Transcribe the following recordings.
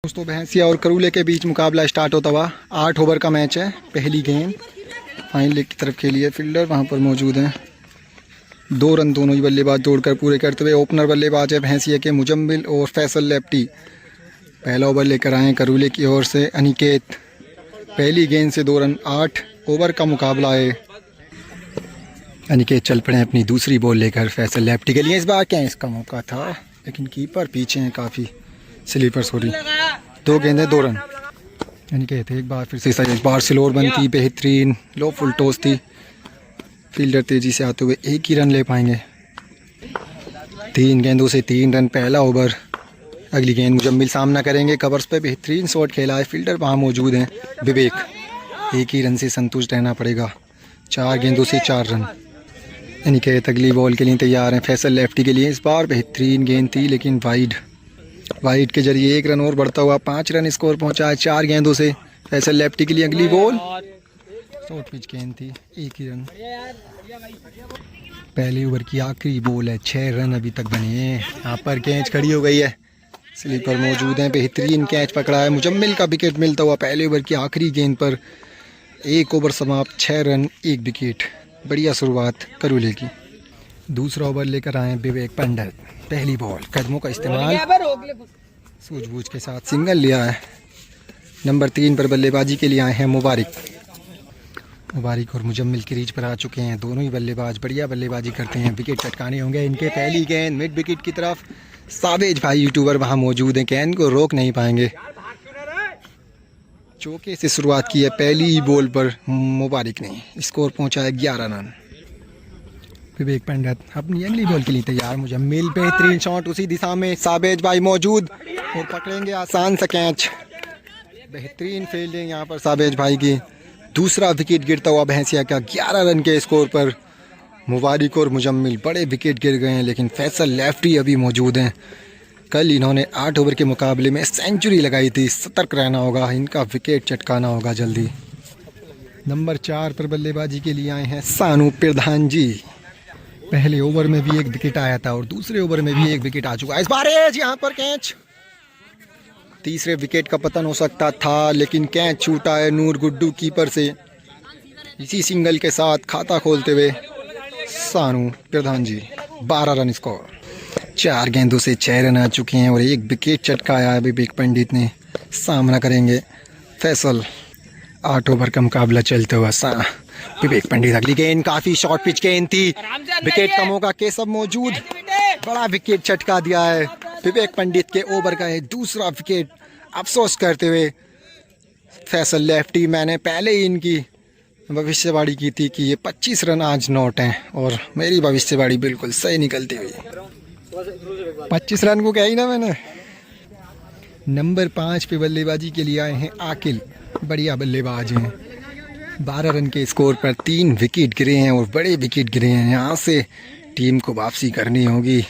दोस्तों भैंसिया और करूले के बीच मुकाबला स्टार्ट होता हुआ 8 ओवर का मैच है। पहली गेंद फाइन लेग की तरफ खेली है। फील्डर वहां पर मौजूद हैं। 2 रन दोनों ही बल्लेबाज जोड़कर पूरे करते हुए ओपनर बल्लेबाज है भैंसिया के मुजम्मिल और फैसल लेफ्टी। पहला ओवर लेकर आए करूले की ओर से अनिकेत। पहली गेंद से 2 रन। 8 ओवर का मुकाबला है। अनिकेत चल पड़े अपनी दूसरी बॉल लेकर फैसल लेफ्टी के लिए। इस बार क्या इसका मौका था लेकिन कीपर पीछे हैं काफ़ी। Sleeper sorry. 2 गेंदें 2 रन। अनिकेत एक बार फिर से सही। इस बार स्लोर बनती बेहतरीन लो फुल टॉस थी। फील्डर तेजी से आते हुए 1 ही रन ले पाएंगे। 3 गेंदों से 3 रन पहला ओवर। अगली गेंद मुजम्मिल सामना करेंगे। कवर्स पे बेहतरीन शॉट खेला है। फील्डर वहाँ मौजूद हैं विवेक। 1 ही रन से संतुष्ट रहना पड़ेगा। 4 गेंदों से 4 रन। अनिकेत अगली बॉल के लिए तैयार हैं फैसल लेफ्टी के लिए। इस बार बेहतरीन गेंद थी लेकिन वाइड के जरिए 1 रन और बढ़ता हुआ 5 रन स्कोर पहुंचा है 4 गेंदों से फैसल लेफ्टी के लिए। अगली बॉल शॉर्ट पिच गेंद थी 1 ही रन। पहले ओवर की आखिरी बॉल है। 6 रन अभी तक बने हैं। यहाँ पर कैच खड़ी हो गई है। स्लीपर मौजूद हैं। बेहतरीन कैच पकड़ा है। मुजम्मिल का विकेट मिलता हुआ पहले ओवर की आखिरी गेंद पर। 1 ओवर समाप्त 6 रन 1 विकेट। बढ़िया शुरुआत करूले की। दूसरा ओवर लेकर आए विवेक पंडित। पहली बॉल कदमों का इस्तेमाल सूझबूझ के साथ सिंगल लिया है। नंबर 3 पर बल्लेबाजी के लिए आए हैं मुबारिक और मुजम्मिल क्रीज पर आ चुके हैं। दोनों ही बल्लेबाज बढ़िया बल्लेबाजी करते हैं। विकेट चटकाने होंगे इनके। पहली गेंद मिड विकेट की तरफ। सावेज भाई यूट्यूबर वहां मौजूद हैं। गेंद को रोक नहीं पाएंगे। चौके से शुरुआत की है पहली ही बॉल पर मुबारिक ने। स्कोर पहुंचा है 11 रन। विवेक पंडित अपनी अगली बॉल के लिए तैयार। मुजम्मिल बेहतरीन शॉट उसी दिशा में। साबेज भाई मौजूद और पकड़ेंगे आसान सा कैच। बेहतरीन फील्डिंग यहाँ पर साबेज भाई की। दूसरा विकेट गिरता हुआ भैंसिया का 11 रन के स्कोर पर। मुबारिक और मुजम्मिल बड़े विकेट गिर गए हैं लेकिन फैसल लेफ्टी अभी मौजूद हैं। कल इन्होंने 8 ओवर के मुकाबले में सेंचुरी लगाई थी। सतर्क रहना होगा। इनका विकेट चटकाना होगा जल्दी। नंबर 4 पर बल्लेबाजी के लिए आए हैं सानू प्रधान जी। पहले ओवर में भी 1 विकेट आया था और दूसरे ओवर में भी 1 विकेट आ चुका है। इस बार यहाँ पर कैच। तीसरे विकेट का पतन हो सकता था लेकिन कैच छूटा है नूर गुड्डू कीपर से। इसी सिंगल के साथ खाता खोलते हुए सानू प्रधान जी। 12 रन स्कोर। 4 गेंदों से 6 रन आ चुके हैं और 1 विकेट चटकाया है विवेक पंडित ने। सामना करेंगे फैसल। 8 ओवर का मुकाबला चलते हुआ विवेक पंडित। अगली गेंद काफी शॉर्ट पिच गेंद थी। विकेट का मौका केशव मौजूद। बड़ा विकेट चटका दिया है विवेक पंडित के। ओवर का है दूसरा विकेट। अफसोस करते हुए फैसल लेफ्टी। मैंने पहले ही इनकी भविष्यवाणी की थी कि ये 25 रन आज नॉट हैं और मेरी भविष्यवाणी बिल्कुल सही निकलती हुई। 25 रन को कहा ही ना मैंने। नंबर 5 पे बल्लेबाजी के लिए आए हैं आकिल। बढ़िया बल्लेबाज हैं। 12 रन के स्कोर पर 3 विकेट गिरे हैं और बड़े विकेट गिरे हैं। यहाँ से टीम को वापसी करनी होगी।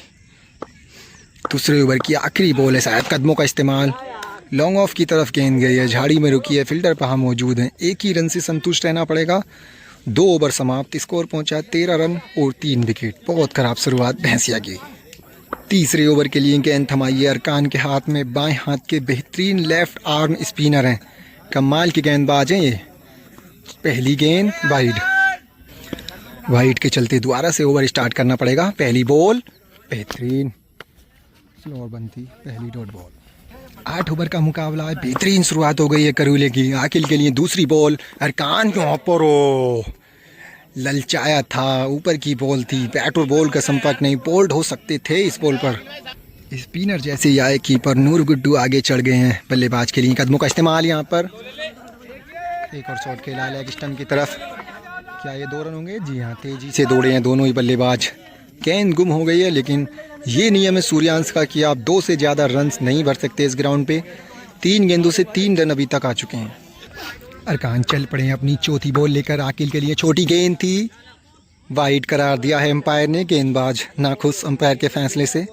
दूसरे ओवर की आखिरी बॉल है। शायद कदमों का इस्तेमाल। लॉन्ग ऑफ की तरफ गेंद गई है। झाड़ी में रुकी है। फील्डर वहाँ मौजूद हैं। 1 ही रन से संतुष्ट रहना पड़ेगा। 2 ओवर समाप्त। स्कोर पहुँचा 13 रन और 3 विकेट। बहुत खराब शुरुआत भैंसिया की। तीसरे ओवर के लिए गेंद थमाई है अरकान के हाथ में। बाएं हाथ के बेहतरीन लेफ्ट आर्म स्पिनर हैं। कमाल की गेंदबाज हैं ये। पहली गेंद वाइड के चलते दोबारा से ओवर स्टार्ट करना पड़ेगा। पहली बॉल बेहतरीन स्लोअर बनती पहली डॉट बॉल। 8 ओवर का मुकाबला है। बेहतरीन शुरुआत हो गई है करूले की। आकिल के लिए दूसरी बॉल। अरकान के ऊपर ललचाया था। ऊपर की बॉल थी। बैट और बॉल का संपर्क नहीं। बोल्ड हो सकते थे इस बॉल पर। स्पिनर जैसे ही आए कीपर नूर गुड्डू आगे चढ़ गए हैं बल्लेबाज के लिए। कदमों का इस्तेमाल यहाँ पर। एक और शॉट खेला लेग स्टंप की तरफ। क्या ये 2 रन होंगे? जी हाँ, तेजी से दौड़े हैं दोनों ही बल्लेबाज। गेंद गुम हो गई है लेकिन ये नियम है सूर्यांश का कि आप 2 से ज़्यादा रन नहीं भर सकते इस ग्राउंड पे। 3 गेंदों से 3 रन अभी तक आ चुके हैं। अरकान चल पड़े अपनी चौथी बॉल लेकर। आकिल के लिए छोटी गेंद थी। वाइड करार दिया है एम्पायर ने। गेंदबाज नाखुश एम्पायर के फैसले से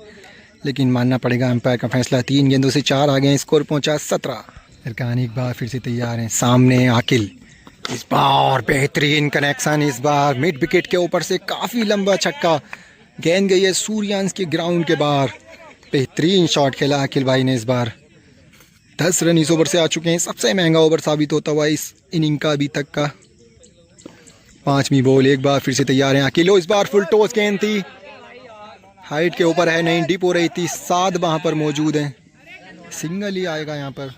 लेकिन मानना पड़ेगा एम्पायर का फैसला। 3 गेंदों से 4 आ गए। स्कोर पहुंचा 17। अरकान एक बार फिर से तैयार हैं। सामने आकिल। इस बार बेहतरीन कनेक्शन। इस बार मिड विकेट के ऊपर से काफ़ी लंबा छक्का। गेंद गई है सूर्यांश के ग्राउंड के बाहर। बेहतरीन शॉट खेला अखिल भाई ने इस बार। 10 रन इस ओवर से आ चुके हैं। सबसे महंगा ओवर साबित होता हुआ इस इनिंग का अभी तक का। 5वीं बॉल, एक बार फिर से तैयार हैं अकीलो। इस बार फुल टॉस गेंद थी, हाइट के ऊपर है नहीं, डिप हो रही थी। 7 वहाँ पर मौजूद हैं, सिंगल ही आएगा यहाँ पर।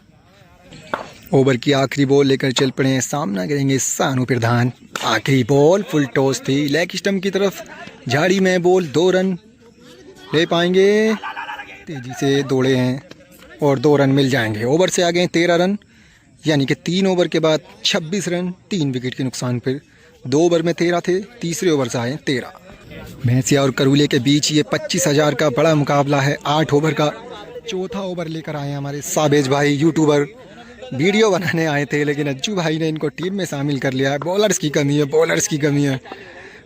ओवर की आखिरी बॉल लेकर चल पड़े हैं, सामना करेंगे सानू प्रधान। आखिरी बॉल फुल टॉस थी, लेग स्टंप की तरफ झाड़ी में बॉल। 2 रन ले पाएंगे, तेजी से दौड़े हैं और 2 रन मिल जाएंगे। ओवर से आ गए 13 रन, यानी कि 3 ओवर के बाद 26 रन 3 विकेट के नुकसान पर। 2 ओवर में 13 थे, तीसरे ओवर से आए 13। भैंसिया और करूले के बीच ये 25,000 का बड़ा मुकाबला है। 8 ओवर का चौथा ओवर लेकर आए हैं हमारे साबेज भाई। यूट्यूबर वीडियो बनाने आए थे, लेकिन अज्जू भाई ने इनको टीम में शामिल कर लिया है। बॉलर्स की कमी है, बॉलर्स की कमी है,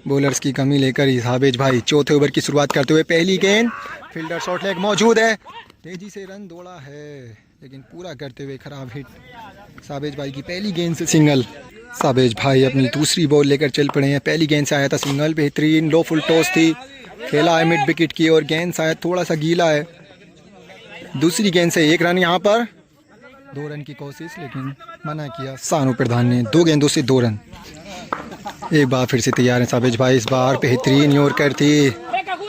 बॉलर्स की कमी लेकर ही साबेज भाई चौथे ओवर की शुरुआत करते हुए। पहली गेंद, फील्डर शॉर्ट लेग मौजूद है, तेजी से रन दौड़ा है, लेकिन पूरा करते हुए खराब हिट। साबेज भाई की पहली गेंद से सिंगल। साबेज भाई अपनी दूसरी बॉल लेकर चल पड़े हैं। पहली गेंद से आया था सिंगल, बेहतरीन लो फुल टॉस थी, खेला है मिड विकेट की और गेंद शायद थोड़ा सा गीला है। दूसरी गेंद से 1 रन, यहाँ पर 2 रन की कोशिश, लेकिन मना किया सानू प्रधान ने। 2 गेंदों से 2 रन। एक बार फिर से तैयार है साबेज भाई। इस बार बेहतरीन यॉर्कर थी,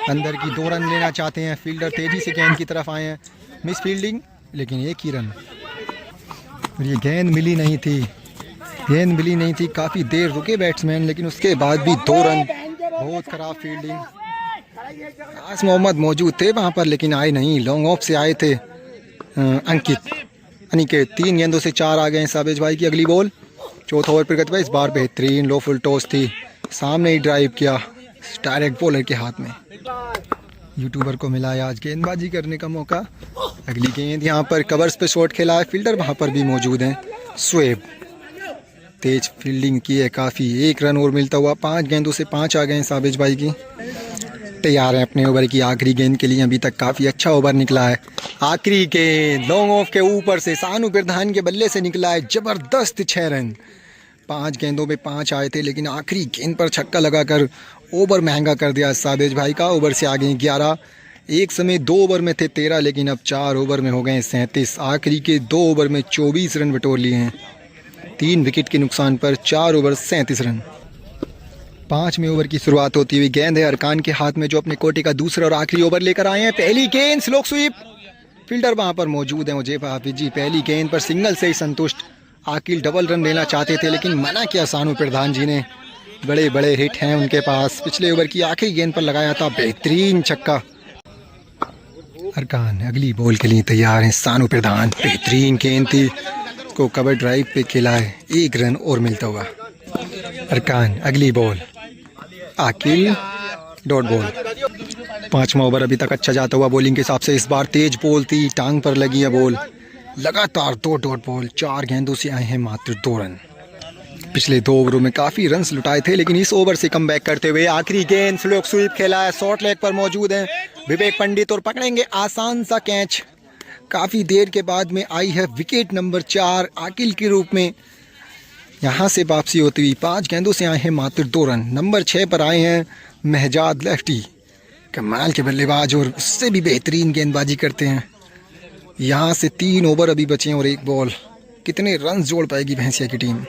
अंदर की 2 रन लेना चाहते हैं। फील्डर तेजी से गेंद की तरफ आए हैं, मिस फील्डिंग, लेकिन 1 ही रन। और ये गेंद मिली नहीं थी, गेंद मिली नहीं थी। काफ़ी देर रुके बैट्समैन, लेकिन उसके बाद भी 2 रन। बहुत ख़राब फील्डिंग। आस मोहम्मद मौजूद थे वहाँ पर, लेकिन आए नहीं। लॉन्ग ऑफ से आए थे अनिकेत। 3 गेंदों से 4 आ गए साबेज भाई की अगली बॉल। चौथा ओवर प्रगति भाई। इस बार बेहतरीन लो फुल टॉस थी, सामने ही ड्राइव किया, डायरेक्ट बॉलर के हाथ में। यूट्यूबर को मिला है आज गेंदबाजी करने का मौका। अगली गेंद यहाँ पर कवर्स पे शॉट खेला है, फील्डर वहाँ पर भी मौजूद हैं। स्वेब तेज फील्डिंग की है काफ़ी। 1 रन और मिलता हुआ। 5 गेंदों से 5 आ गए हैं साबिज भाई की। तैयार है अपने ओवर की आखिरी गेंद के लिए। अभी तक काफ़ी अच्छा ओवर निकला है। आखिरी गेंद लॉन्ग ऑफ के ऊपर से सानू प्रधान के बल्ले से निकला है, ज़बरदस्त 6 रन। 5 गेंदों में 5 आए थे, लेकिन आखिरी गेंद पर छक्का लगाकर ओवर महंगा कर दिया साबेज भाई का। ओवर से आ गए 11। एक समय 2 ओवर में थे 13, लेकिन अब 4 ओवर में हो गए 37। आखिरी के 2 ओवर में 24 रन बटोर लिए हैं, 3 विकेट के नुकसान पर। 4 ओवर 37 रन। 5वें ओवर की शुरुआत होती हुई। गेंद है अरकान के हाथ में, जो अपने कोटे का दूसरा और आखिरी ओवर लेकर आए हैं। पहली गेंद स्लोक स्वीप, फील्डर वहां पर मौजूद है। मुझे हाफिज जी पहली गेंद पर सिंगल से ही संतुष्ट। आकिल डबल रन लेना चाहते थे, लेकिन मना किया सानू प्रधान जी ने। बड़े बड़े हिट हैं उनके पास। पिछले ओवर की आखिरी गेंद पर लगाया था बेहतरीन छक्का। अरकान अगली बॉल के लिए तैयार हैं। सानू प्रधान, बेहतरीन गेंद थी, को कवर ड्राइव पे खेला है। 1 रन और मिलता हुआ। अरकान अगली बॉल, आकिल डॉट बॉल। 5वां ओवर अभी तक अच्छा जाता हुआ बॉलिंग के हिसाब से। इस बार तेज बॉल थी, टांग पर लगी है बॉल। लगातार 2 डॉट बॉल। 4 गेंदों से आए हैं मात्र 2 रन। पिछले 2 ओवरों में काफ़ी रन्स लुटाए थे, लेकिन इस ओवर से कमबैक करते हुए आखिरी गेंद स्लोक स्वीप खेला है। शॉर्ट लेग पर मौजूद हैं विवेक पंडित और पकड़ेंगे आसान सा कैच। काफ़ी देर के बाद में आई है विकेट नंबर 4 आकिल के रूप में। यहाँ से वापसी होती हुई 5 गेंदों से आए हैं मात्र 2 रन। नंबर 6 पर आए हैं महजाद, लेफ्टी, कमाल के बल्लेबाज और उससे भी बेहतरीन गेंदबाजी करते हैं। यहाँ से 3 ओवर अभी बचे हैं और 1 बॉल। कितने रन जोड़ पाएगी भैंसिया की टीम।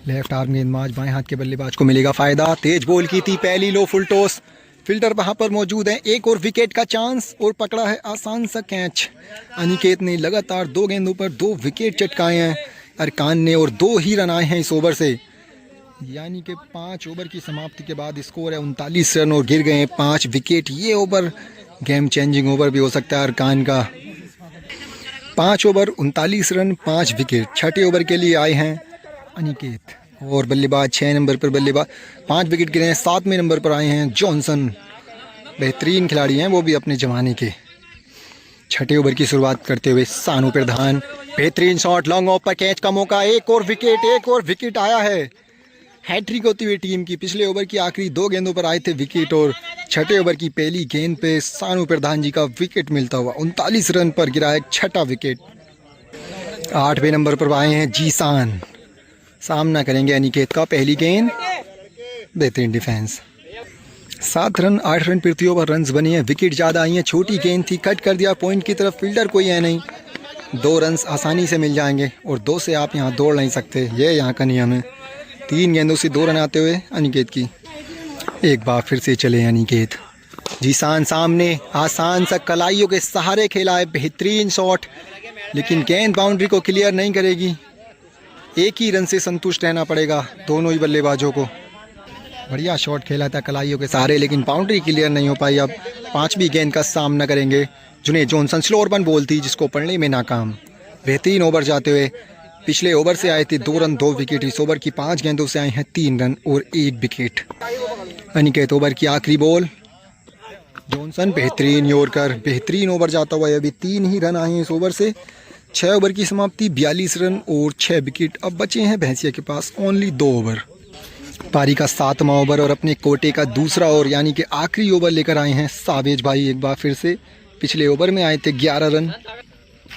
लेफ्ट आर्म गेंदबाज, बाएं हाथ के बल्लेबाज को मिलेगा फ़ायदा। तेज बॉल की थी पहली लो फुल टॉस, फील्डर वहाँ पर मौजूद है। 1 और विकेट का चांस और पकड़ा है आसान सा कैच। अनिकेत ने लगातार 2 गेंदों पर 2 विकेट चटकाए हैं अरकान ने, और 2 ही रन आए हैं इस ओवर से। यानी कि 5 ओवर की समाप्ति के बाद स्कोर है 39 रन और गिर गए हैं 5 विकेट। ये ओवर गेम चेंजिंग ओवर भी हो सकता है अरकान का। 5 ओवर 39 रन 5 विकेट। 6ठे ओवर के लिए आए हैं अनिकेत और बल्लेबाज 6 नंबर पर बल्लेबाज 5 विकेट गिरे हैं। 7वें नंबर पर आए हैं जॉनसन, बेहतरीन खिलाड़ी हैं वो भी अपने ज़माने के। 6ठे ओवर की शुरुआत करते हुए सानू प्रधान, बेहतरीन शॉट, लॉन्ग ऑफ पर कैच का मौका। 1 और विकेट आया है। हैट्रिक होती हुई टीम की। पिछले ओवर की आखिरी 2 गेंदों पर आए थे विकेट और 6ठे ओवर की पहली गेंद पे सानू प्रधान जी का विकेट मिलता हुआ 39 रन पर गिरा है 6ठा विकेट। 8वें नंबर पर आए हैं जीसान, सामना करेंगे अनिकेत का। पहली गेंद, बेहतरीन डिफेंस। 7 रन 8 रन पृथ्वी ओवर रन्स बनी है। विकेट ज़्यादा आई हैं, छोटी गेंद थी, कट कर दिया पॉइंट की तरफ। फील्डर कोई है नहीं, 2 रन आसानी से मिल जाएंगे और 2 से आप यहाँ दौड़ नहीं सकते, ये यहाँ का नियम है। 3 गेंदों से 2 रन आते हुए अनिकेत की। एक बार फिर से चले अनिकेत, जीसान सामने आसान सा कलाइयों के सहारे खेला है, बेहतरीन शॉट, लेकिन गेंद बाउंड्री को क्लियर नहीं करेगी। एक ही रन से संतुष्ट रहना पड़ेगा दोनों ही बल्लेबाजों को। बढ़िया शॉट खेला था कलाइयों के सहारे, लेकिन बाउंड्री क्लियर नहीं हो पाई। अब 5वीं गेंद का सामना करेंगे Junaid Johnson. Slow over ball थी जिसको पढ़ने में नाकाम। बेहतरीन ओवर जाते हुए पिछले ओवर से आए थे 2 रन 2 विकेट। इस ओवर की 5 गेंदों से आए हैं 3 रन और 1 विकेट। अनिकेत ओवर की आखिरी बॉल, जॉनसन बेहतरीन यॉर्कर, बेहतरीन ओवर जाता हुआ। अभी 3 ही रन आए हैं इस ओवर से। 6 ओवर की समाप्ति, 42 रन और 6 विकेट। अब बचे हैं भैंसिया के पास ओनली 2 ओवर। पारी का 7वां ओवर और अपने कोटे का दूसरा ओवर यानी कि आखिरी ओवर लेकर आए हैं साबेज भाई। एक बार फिर से पिछले ओवर में आए थे 11 रन।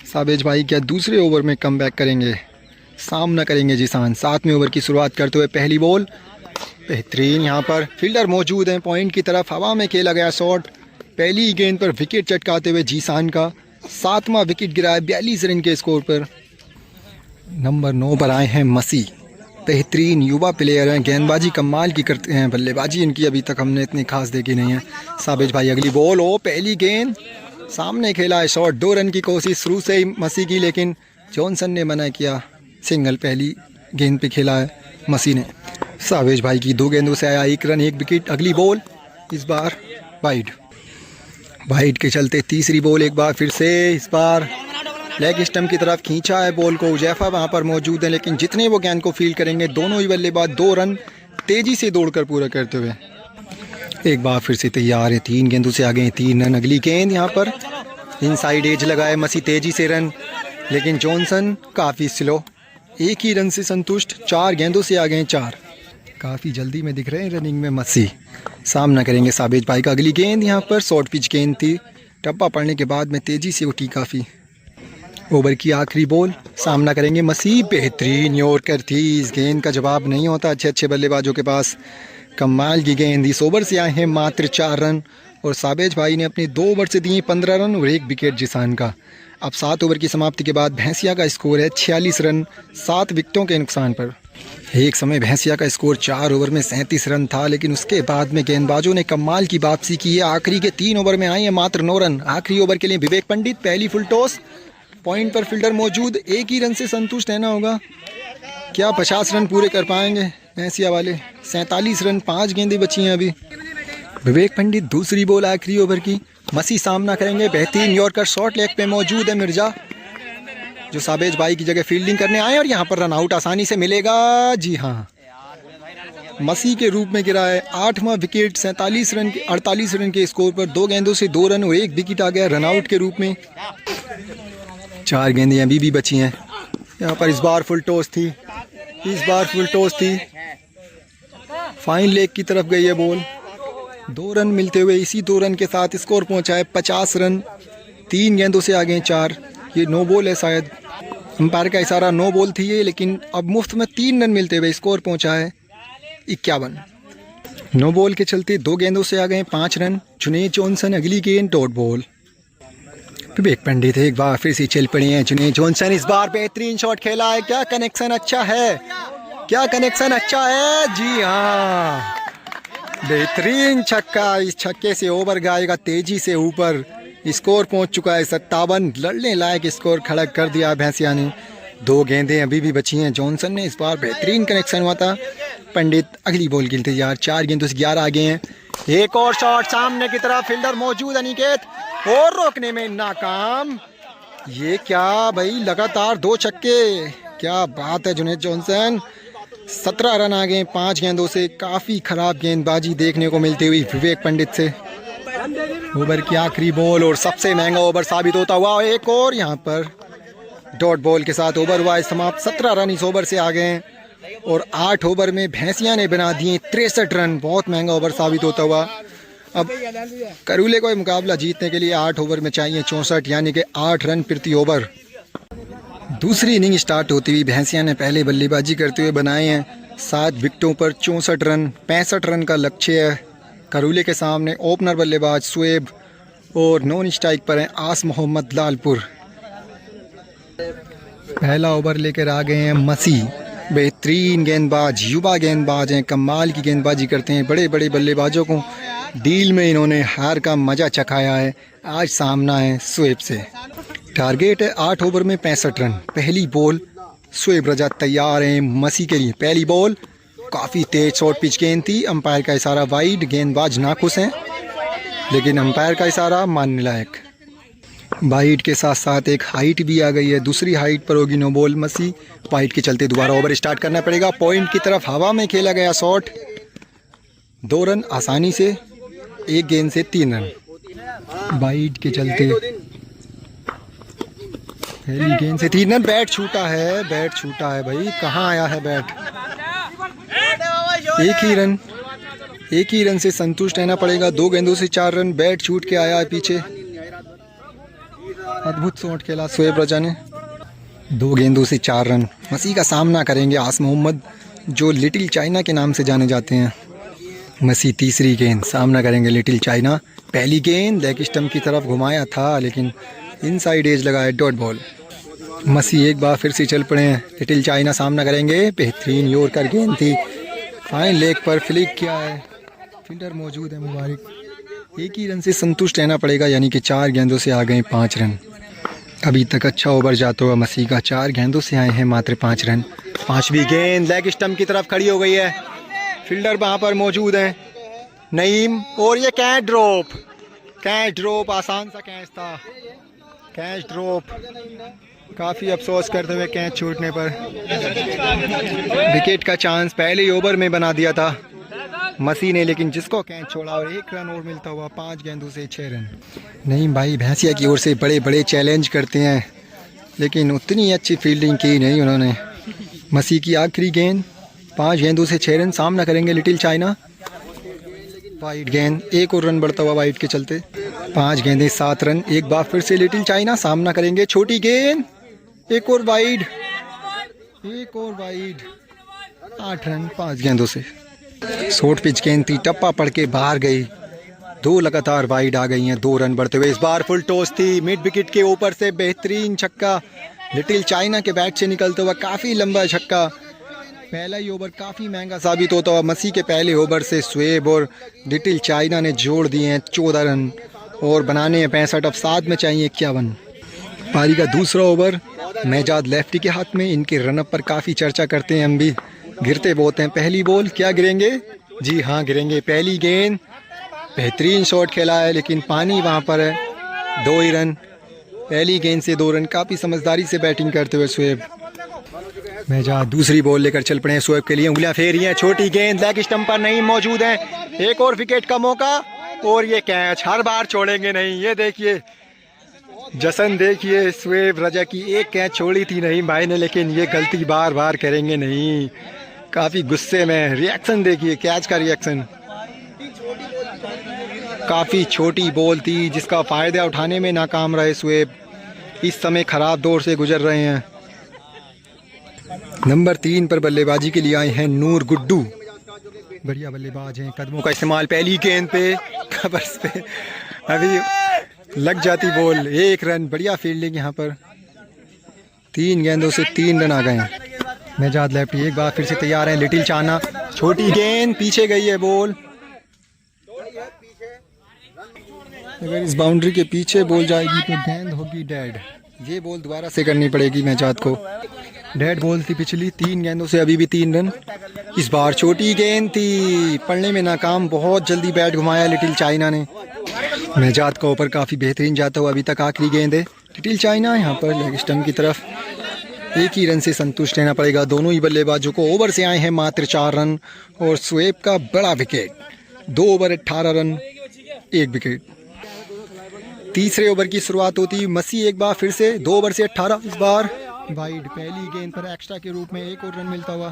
साबेज भाई क्या दूसरे ओवर में कमबैक करेंगे, सामना करेंगे जीसान। 7वें ओवर की शुरुआत करते हुए पहली बॉल, बेहतरीन यहाँ पर फील्डर मौजूद हैं। पॉइंट की तरफ हवा में खेला गया शॉट, पहली गेंद पर विकेट चटकाते हुए जीसान का 7वां विकेट गिरा है 42 रन के स्कोर पर। नंबर 9 पर आए हैं मसी, बेहतरीन युवा प्लेयर हैं, गेंदबाजी कमाल की करते हैं। बल्लेबाजी इनकी अभी तक हमने इतनी खास देखी नहीं है। साबिज भाई अगली बॉल, ओ पहली गेंद सामने खेला है शॉट। 2 रन की कोशिश शुरू से ही मसी की, लेकिन जॉनसन ने मना किया। सिंगल पहली गेंद पे खेला है मसी ने। सावेज भाई की 2 गेंदों से आया 1 रन 1 विकेट। अगली बॉल इस बार वाइड के चलते तीसरी बॉल एक बार फिर से, इस बार लेग स्टंप की तरफ खींचा है बॉल को। उजैफा वहाँ पर मौजूद है, लेकिन जितने वो गेंद को फील्ड करेंगे दोनों ही बल्लेबाज 2 रन तेज़ी से दौड़कर पूरा करते हुए एक बार फिर से तैयार है। 3 गेंदों से आगे 3 रन। अगली गेंद यहाँ पर इनसाइड एज लगाए मसी, तेज़ी से रन, लेकिन जॉनसन काफ़ी स्लो, 1 ही रन से संतुष्ट। 4 गेंदों से आ गए 4। काफ़ी जल्दी में दिख रहे हैं रनिंग में मसी। सामना करेंगे साबिज भाई का। अगली गेंद यहाँ पर शॉर्ट पिच गेंद थी, टप्पा पड़ने के बाद में तेज़ी से उठी काफ़ी। ओवर की आखिरी बॉल, सामना करेंगे मसी, बेहतरीन यॉर्कर थी। इस गेंद का जवाब नहीं होता अच्छे बल्लेबाजों के पास। कमाल की गेंद। इस ओवर से आए हैं मात्र 4 रन और साबेज भाई ने अपने 2 ओवर से दिए 15 रन और 1 विकेट जिसान का। अब 7 ओवर की समाप्ति के बाद भैंसिया का स्कोर है 46 रन 7 विकेटों के नुकसान पर। एक समय भैंसिया का स्कोर 4 ओवर में 37 रन था, लेकिन उसके बाद में गेंदबाजों ने कमाल की वापसी की है। आखिरी के 3 ओवर में आए हैं मात्र 9 रन। आखिरी ओवर के लिए विवेक पंडित, पहली फुल टॉस, पॉइंट पर फील्डर मौजूद, 1 ही रन से संतुष्ट रहना होगा। क्या 50 रन पूरे कर पाएंगे भैंसिया वाले? 47 रन, 5 गेंदें बची हैं अभी। विवेक पंडित दूसरी बॉल आखिरी ओवर की, मसी सामना करेंगे। बेहतरीन यॉर्कर शॉर्ट लेग पे मौजूद है मिर्जा, जो साबेज भाई की जगह फील्डिंग करने आए, और यहाँ पर रन आउट आसानी से मिलेगा। जी हाँ, मसी के रूप में गिरा है 8वां विकेट। 48 रन के स्कोर पर 2 गेंदों से 2 रन और 1 विकेट आ गया रन आउट के रूप में। 4 गेंदें अभी भी बची हैं यहाँ पर। इस बार फुल टॉस थी, फाइन लेग की तरफ गई है बॉल। 2 रन मिलते हुए इसी 2 रन के साथ स्कोर पहुंचा है 50 रन। 3 गेंदों से आगे 4। ये नो बॉल है शायद, अंपायर का इशारा नो बॉल थी ये, लेकिन अब मुफ्त में 3 रन मिलते हुए स्कोर पहुंचा है 51। नो बॉल के चलते 2 गेंदों से आ गए 5 रन। जुनेद जॉनसन अगली गेंद डॉट बॉल। विवेक पंडित एक बार फिर से चल पड़ी हैं। जुनेद जॉनसन इस बार बेहतरीन शॉट खेला है। क्या कनेक्शन अच्छा है, जी हाँ, बेहतरीन छक्का। इस छक्के से ओवर जाएगा तेजी से ऊपर। स्कोर पहुंच चुका है 57। लड़ने लायक स्कोर खड़ा कर दिया भैंसिया ने। 2 गेंदें अभी भी बची हैं। जॉनसन ने इस बार बेहतरीन कनेक्शन हुआ था। पंडित अगली बॉल के लिए तैयार। 4 गेंदों से 11 आगे हैं। एक और शॉट सामने की तरफ, फील्डर मौजूद अनिकेत, और रोकने में नाकाम। ये क्या भाई, लगातार 2 छक्के, क्या बात है। जुनेद जॉनसन 17 रन आ गए 5 गेंदों से। काफ़ी खराब गेंदबाजी देखने को मिलती हुई विवेक पंडित से। ओवर की आखिरी बॉल और सबसे महंगा ओवर साबित होता हुआ एक और यहाँ पर डॉट बॉल के साथ ओवर हुआ है समाप्त। 17 रन इस ओवर से आ गए हैं और 8 ओवर में भैंसिया ने बना दिए 63 रन। बहुत महंगा ओवर साबित होता हुआ। अब करूले को मुकाबला जीतने के लिए 8 ओवर में चाहिए 64, यानी कि 8 रन प्रति ओवर। दूसरी इनिंग स्टार्ट होती हुई भैंसिया ने पहले बल्लेबाजी करते हुए बनाए हैं 7 विकेटों पर 64 रन। 65 रन का लक्ष्य है करूले के सामने। ओपनर बल्लेबाज शुएब और नॉन स्ट्राइक पर हैं आस मोहम्मद लालपुर। पहला ओवर लेकर आ गए हैं मसी। बेहतरीन गेंदबाज, युवा गेंदबाज हैं, कमाल की गेंदबाजी करते हैं, बड़े बड़े बल्लेबाजों को डील में इन्होंने हार का मजा चखाया है। आज सामना है शोएब से। टारगेट है 8 ओवर में 65 रन। पहली बॉल शोएब रजा तैयार हैं मसी के लिए। पहली बॉल काफ़ी तेज शॉर्ट पिच गेंद थी, अंपायर का इशारा वाइड। गेंदबाज नाखुश हैं लेकिन अंपायर का इशारा मानने लायक। वाइड के साथ साथ एक हाइट भी आ गई है, दूसरी हाइट पर होगी नो बॉल। मसी वाइड के चलते दोबारा ओवर स्टार्ट करना पड़ेगा। पॉइंट की तरफ हवा में खेला गया शॉट, 2 रन आसानी से, एक गेंद से 3 रन। वाइड के चलते पहली गेंद से 3 रन। बैट छूटा है, बैट छूटा है भाई, कहाँ आया है बैट। एक ही रन से संतुष्ट रहना पड़ेगा। 2 गेंदों से 4 रन, बैट छूट के आया है पीछे। अद्भुत शॉट खेला शोएब रजा ने। 2 गेंदों से 4 रन। मसी का सामना करेंगे आस मोहम्मद, जो लिटिल चाइना के नाम से जाने जाते हैं। मसी तीसरी गेंद सामना करेंगे लिटिल चाइना। पहली गेंद लेग स्टंप की तरफ घुमाया था लेकिन इनसाइड एज लगाया, डॉट बॉल। मसी एक बार फिर से चल पड़े हैं। लिटिल चाइना सामना करेंगे। बेहतरीन यॉर्कर गेंद थी, फाइन लेग पर फ्लिक किया है, फील्डर मौजूद है मुबारक। एक ही रन से संतुष्ट रहना पड़ेगा, यानी कि 4 गेंदों से आ गए 5 रन। अभी तक अच्छा ओवर जाता हुआ मसी का, 4 गेंदों से आए हैं मात्र 5 रन। 5वीं गेंद लेग स्टंप की तरफ खड़ी हो गई है, फील्डर वहाँ पर मौजूद हैं नईम, और ये कैच ड्रॉप, आसान सा कैच था, कैच ड्रॉप। काफ़ी अफसोस करते हुए कैच छूटने पर। विकेट का चांस पहले ही ओवर में बना दिया था मसी ने, लेकिन जिसको कैच छोड़ा और 1 रन और मिलता हुआ 5 गेंदों से 6 रन। नहीं भाई, भैंसिया की ओर से बड़े बड़े चैलेंज करते हैं लेकिन उतनी अच्छी फील्डिंग की नहीं उन्होंने। मसी की आखिरी गेंद, 5 गेंदों से 6 रन। सामना करेंगे लिटिल चाइना। वाइड गेंद, 1 और रन बढ़ता हुआ वाइड के चलते। 5 गेंदें 7 रन। एक बार फिर से लिटिल चाइना सामना करेंगे। छोटी गेंद, 1 और वाइड, 8 रन 5 गेंदों से। शॉर्ट पिच गेंद थी, टप्पा पड़ के बाहर गई। 2 लगातार वाइड आ गई हैं, 2 रन बढ़ते हुए। इस बार फुल टॉस थी, मिड विकेट के ऊपर से बेहतरीन छक्का लिटिल चाइना के बैट से निकलता हुआ, काफ़ी लंबा छक्का। पहला ही ओवर काफ़ी महंगा साबित होता हुआ। मसी के पहले ओवर से शोएब और लिटिल चाइना ने जोड़ दिए हैं 14 रन और बनाने हैं 65। अब 7 में चाहिए 51। पारी का दूसरा ओवर मेजाद लेफ्टी के हाथ में। इनके रनअप पर काफ़ी चर्चा करते हैं हम भी, गिरते बहुत हैं। पहली बॉल, क्या गिरेंगे? जी हाँ गिरेंगे। पहली गेंद, बेहतरीन शॉट खेला है लेकिन पानी वहाँ पर है, 2 ही रन। पहली गेंद से 2 रन, काफ़ी समझदारी से बैटिंग करते हुए शोएब। मेजाद दूसरी बॉल लेकर चल पड़े हैं शोएब के लिए। उंगलियां फेरी हैं, छोटी गेंद लेग स्टंप पर नहीं मौजूद है। एक और विकेट का मौका और ये कैच, हर बार छोड़ेंगे नहीं। ये देखिए जश्न, देखिए शोएब रजा की, एक कैच छोड़ी थी नहीं भाई ने, लेकिन ये गलती बार बार करेंगे नहीं। काफ़ी गुस्से में, रिएक्शन देखिए, कैच का रिएक्शन। काफ़ी छोटी बॉल थी जिसका फ़ायदा उठाने में नाकाम रहे शोएब। इस समय ख़राब दौर से गुजर रहे हैं। नंबर 3 पर बल्लेबाजी के लिए आए हैं नूर गुड्डू, बढ़िया बल्लेबाज हैं। कदमों का इस्तेमाल, पहली गेंद पे कवर्स पे अभी लग जाती बॉल, 1 रन। बढ़िया फील्डिंग यहाँ पर। 3 गेंदों से 3 रन आ गए हैं। मेजाद लेफ्टी एक बार फिर से तैयार है। लिटिल चाइना, छोटी गेंद, पीछे गई है बॉल। अगर इस बाउंड्री के पीछे बॉल जाएगी तो गेंद होगी डेड। ये बॉल दोबारा से करनी पड़ेगी मेजाद को। डेड बॉल थी पिछली। 3 गेंदों से अभी भी 3 रन। इस बार छोटी गेंद थी, पड़ने में नाकाम। बहुत जल्दी बैट घुमाया लिटिल चाइना ने। मेजाद का ऊपर काफ़ी बेहतरीन जाता हुआ अभी तक आखिरी गेंद है। लिटिल चाइना यहाँ पर लेग स्टंप की तरफ। 1 ही रन से संतुष्ट रहना पड़ेगा दोनों ही बल्लेबाजों को। ओवर से आए हैं मात्र 4 रन और शोएब का बड़ा विकेट। 2 over 18 run, 1 wicket. तीसरे ओवर की शुरुआत होती। मसी एक बार फिर से 2 ओवर से 18। इस बार वाइड, पहली गेंद पर एक्स्ट्रा के रूप में 1 और रन मिलता हुआ।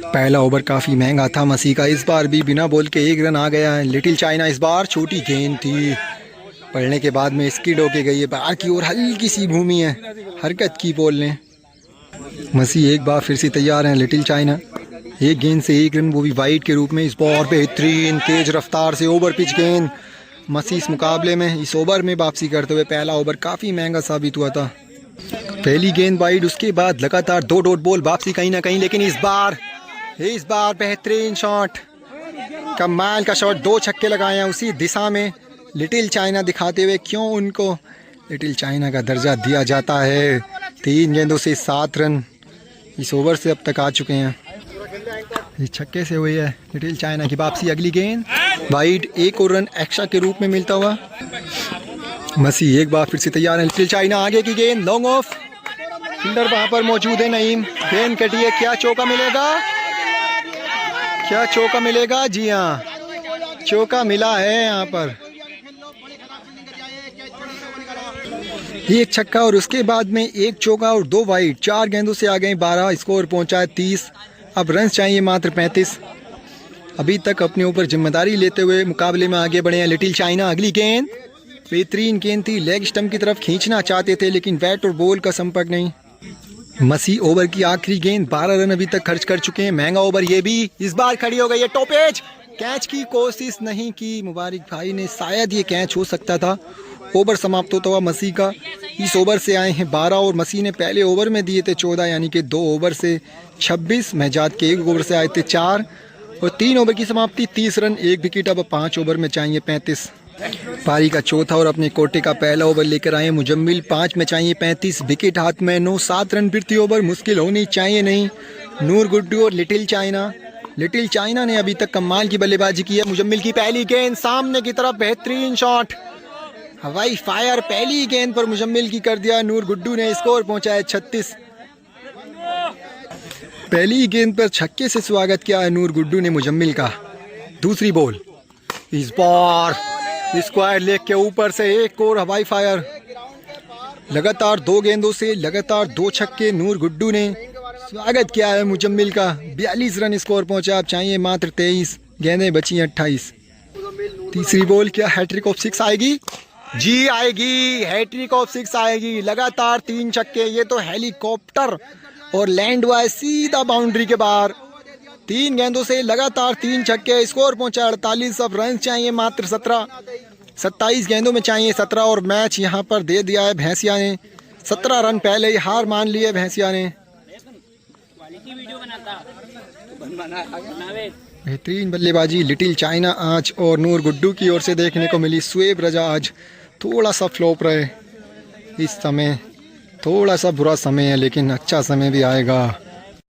पहला ओवर काफ़ी महंगा था मसी का, इस बार भी बिना बॉल के 1 रन आ गया है। लिटिल चाइना इस बार, छोटी गेंद थी, पड़ने के बाद में स्किड होके गई है बाहर की ओर। हल्की सी भूमि है, हरकत की बॉल ने। मसी एक बार फिर से तैयार हैं। लिटिल चाइना 1 गेंद से 1 रन, वो भी वाइड के रूप में। इस बार बेहतरीन तेज रफ्तार से ओवर पिच गेंद। मसी इस मुकाबले में, इस ओवर में वापसी करते हुए। पहला ओवर काफ़ी महंगा साबित हुआ था। पहली गेंद वाइड, उसके बाद लगातार 2 डॉट बॉल, वापसी कहीं ना कहीं, लेकिन इस बार बेहतरीन शॉट, कमाल का शॉट, 2 छक्के लगाए हैं उसी दिशा में। लिटिल चाइना दिखाते हुए क्यों उनको लिटिल चाइना का दर्जा दिया जाता है। 3 गेंदों से 7 रन इस ओवर से अब तक आ चुके हैं। इस छक्के से हुई है लिटिल चाइना की वापसी। अगली गेंद वाइड, 1 और रन एक्स्ट्रा के रूप में मिलता हुआ। मसी एक बार फिर से तैयार है। लिटिल चाइना आगे की गेंद, लॉन्ग ऑफ, फील्डर वहां पर मौजूद है नईम, गेंद कटी है, क्या चौका मिलेगा, क्या चौका मिलेगा? जी हाँ, चौका मिला है यहाँ पर। एक छक्का और उसके बाद में 1 चौका और 2 वाइड, 4 गेंदों से आ गए 12, स्कोर पहुंचा है 30। अब रन चाहिए मात्र 35। अभी तक अपने ऊपर जिम्मेदारी लेते हुए मुकाबले में आगे बढ़े हैं लिटिल चाइना। अगली गेंद बेहतरीन गेंद थी, लेग स्टंप की तरफ खींचना चाहते थे लेकिन बैट और बॉल का संपर्क नहीं। मसी ओवर की आखिरी गेंद, 12 रन अभी तक खर्च कर चुके हैं। महंगा ओवर ये भी, इस बार खड़ी हो गई है टॉप एज, कैच की कोशिश नहीं की मुबारक भाई ने, शायद ये कैच हो सकता था। ओवर समाप्त होता हुआ मसी का। इस ओवर से आए हैं 12 और मसी ने पहले ओवर में दिए थे 14, यानी कि 2 ओवर से 26। महजाद के 1 ओवर से आए थे 4 और 3 ओवर की समाप्ति, 30 रन 1 विकेट। अब 5 ओवर में चाहिए 35। पारी का चौथा और अपने कोटे का पहला ओवर लेकर आए मुजम्मिल, 5 में चाहिए 35, विकेट हाथ में 9, 7 रन प्रति ओवर मुश्किल होनी चाहिए नहीं। नूर गुड्डू और लिटिल चाइना ने अभी तक कमाल की बल्लेबाजी की है। मुजम्मिल की पहली गेंद सामने की तरफ, बेहतरीन शॉट, हवाई फायर, पहली गेंद पर मुजम्मिल की कर दिया नूर गुड्डू ने, स्कोर पहुंचा है 36। पहली गेंद पर छक्के से स्वागत किया है नूर गुड्डू ने मुजम्मिल का। दूसरी बॉल, इस बार स्क्वायर लेग के ऊपर से 1 और हवाई फायर। लगातार 2 गेंदों से लगातार 2 छक्के, नूर गुड्डू ने स्वागत किया है मुजम्मिल का। 42 रन स्कोर पहुंचा, अब चाहिए मात्र 23, गेंदें बची 28। तीसरी बॉल, क्या हैट्रिक ऑफ 6 आएगी? जी आएगी, हैट्रिक ऑफ 6 आएगी। लगातार 3 छक्के, ये तो हेलीकॉप्टर और लैंड हुआ है सीधा बाउंड्री के बाहर। 3 गेंदों से लगातार 3 छक्के, स्कोर पहुंचा 48। अब रन चाहिए मात्र 17, 27 गेंदों में चाहिए 17 और मैच यहां पर दे दिया है भैंसिया ने। 17 रन पहले ही हार मान ली है भैंसिया ने। बेहतरीन बल्लेबाजी लिटिल चाइना आज और नूर गुड्डू की ओर से देखने को मिली। शुएब रजा आज थोड़ा सा फ्लॉप रहे, इस समय थोड़ा सा बुरा समय है लेकिन अच्छा समय भी आएगा।